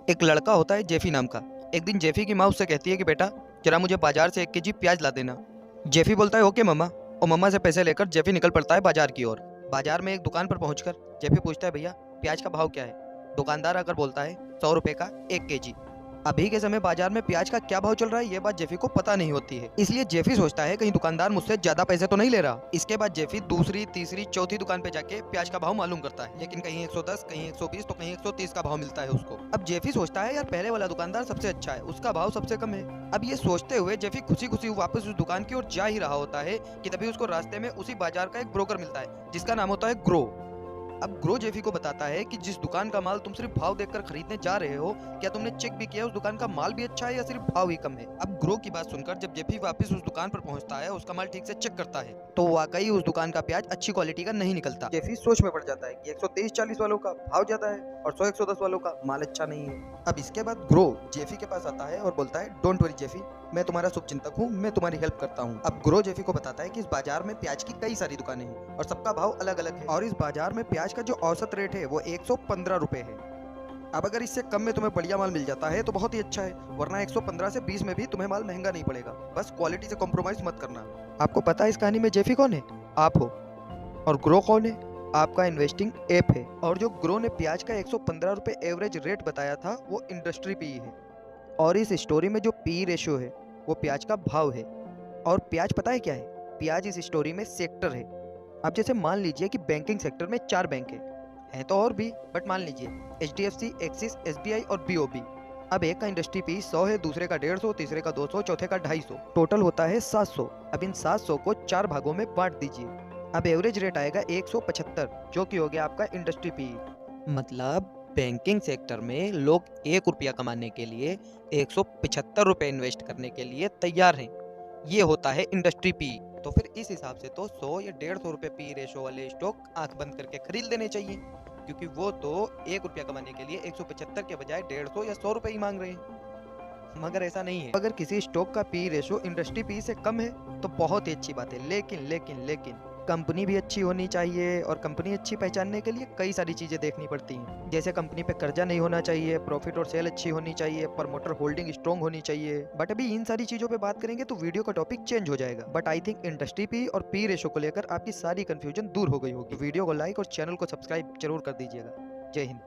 एक लड़का होता है जेफी नाम का। एक दिन जेफी की माँ उससे कहती है कि बेटा जरा मुझे बाजार से 1 केजी प्याज ला देना। जेफी बोलता है ओके मम्मा, और मम्मा से पैसे लेकर जेफी निकल पड़ता है बाजार की ओर। बाजार में एक दुकान पर पहुंचकर जेफी पूछता है भैया प्याज का भाव क्या है। दुकानदार आकर बोलता है 100 रुपए का 1 केजी। अभी के समय बाजार में प्याज का क्या भाव चल रहा है ये बात जेफी को पता नहीं होती है, इसलिए जेफी सोचता है कहीं दुकानदार मुझसे ज्यादा पैसे तो नहीं ले रहा। इसके बाद जेफी दूसरी तीसरी चौथी दुकान पे जाके प्याज का भाव मालूम करता है, लेकिन कहीं 110, कहीं 120 तो कहीं 130 का भाव मिलता है उसको। अब जेफी सोचता है यार पहले वाला दुकानदार सबसे अच्छा है, उसका भाव सबसे कम है। अब ये सोचते हुए जेफी खुशी खुशी वापस उस दुकान की ओर जा ही रहा होता है कि तभी उसको रास्ते में उसी बाजार का एक ब्रोकर मिलता है जिसका नाम होता है ग्रो। अब ग्रो जेफी को बताता है कि जिस दुकान का माल तुम सिर्फ भाव देखकर खरीदने जा रहे हो, क्या तुमने चेक भी किया उस दुकान का माल भी अच्छा है या सिर्फ भाव ही कम है। अब ग्रो की बात सुनकर जब जेफी वापस उस दुकान पर पहुंचता है, उसका माल ठीक से चेक करता है तो वाकई उस दुकान का प्याज अच्छी क्वालिटी का नहीं निकलता। जेफी सोच में पड़ जाता है कि 130-40 वालों का भाव ज्यादा है और 100-110 वालों का माल अच्छा नहीं है। अब इसके बाद ग्रो जेफी के पास आता है और बोलता है डोंट वरी जेफी, मैं तुम्हारा शुभचिंतक हूँ, मैं तुम्हारी हेल्प करता हूँ। अब ग्रो जेफी को बताता है कि इस बाजार में प्याज की कई सारी दुकानें हैं और सबका भाव अलग अलग है, और इस बाजार में प्याज का जो औसत रेट है वो 115 रुपए है। अब अगर इससे कम में तुम्हें बढ़िया माल मिल जाता है तो बहुत ही अच्छा है, वरना 115 से 20 में भी तुम्हें माल महंगा नहीं पड़ेगा। बस क्वालिटी से कॉम्प्रोमाइज मत करना। आपको पता है इस कहानी में जेफी कौन है? आप हो। और ग्रो कौन है? आपका इन्वेस्टिंग ऐप है। और जो ग्रो ने प्याज का 115 रुपए एवरेज रेट बताया था वो इंडस्ट्री पी है, और इस स्टोरी में जो पी रेशियो है वो प्याज का भाव है। और प्याज पता है क्या है? प्याज इस स्टोरी में सेक्टर है। अब जैसे मान लीजिए कि बैंकिंग सेक्टर में 4 बैंक हैं तो और भी, बट मान लीजिए HDFC, एक्सिस, SBI और BOB। अब एक का इंडस्ट्री पी 100 है, दूसरे का 150, तीसरे का 200, चौथे का 250, टोटल होता है 700। अब इन 700 को 4 भागों में बांट दीजिए। अब एवरेज रेट आएगा 175, जो कि हो गया आपका इंडस्ट्री पी। मतलब बैंकिंग सेक्टर में लोग 1 रुपया कमाने के लिए 175 रुपए इन्वेस्ट करने के लिए तैयार हैं। ये होता है इंडस्ट्री पी। तो फिर इस हिसाब से तो 100 या 150 रुपए पी रेशो वाले स्टॉक आंख बंद करके खरीद लेने चाहिए, क्योंकि वो तो 1 रुपया कमाने के लिए 175 के बजाय 150 या 100 रुपए ही मांग रहे हैं। मगर ऐसा नहीं है। अगर किसी स्टॉक का पी रेशो इंडस्ट्री पी से कम है तो बहुत ही अच्छी बात है, लेकिन लेकिन लेकिन कंपनी भी अच्छी होनी चाहिए, और कंपनी अच्छी पहचानने के लिए कई सारी चीजें देखनी पड़ती हैं। जैसे कंपनी पे कर्जा नहीं होना चाहिए, प्रॉफिट और सेल अच्छी होनी चाहिए, प्रमोटर होल्डिंग स्ट्रॉन्ग होनी चाहिए। बट अभी इन सारी चीजों पे बात करेंगे तो वीडियो का टॉपिक चेंज हो जाएगा। But I think industry P और पी रेशो को लेकर आपकी सारी कंफ्यूजन दूर हो गई होगी। वीडियो को लाइक और चैनल को सब्सक्राइब जरूर कर दीजिएगा। जय हिंद।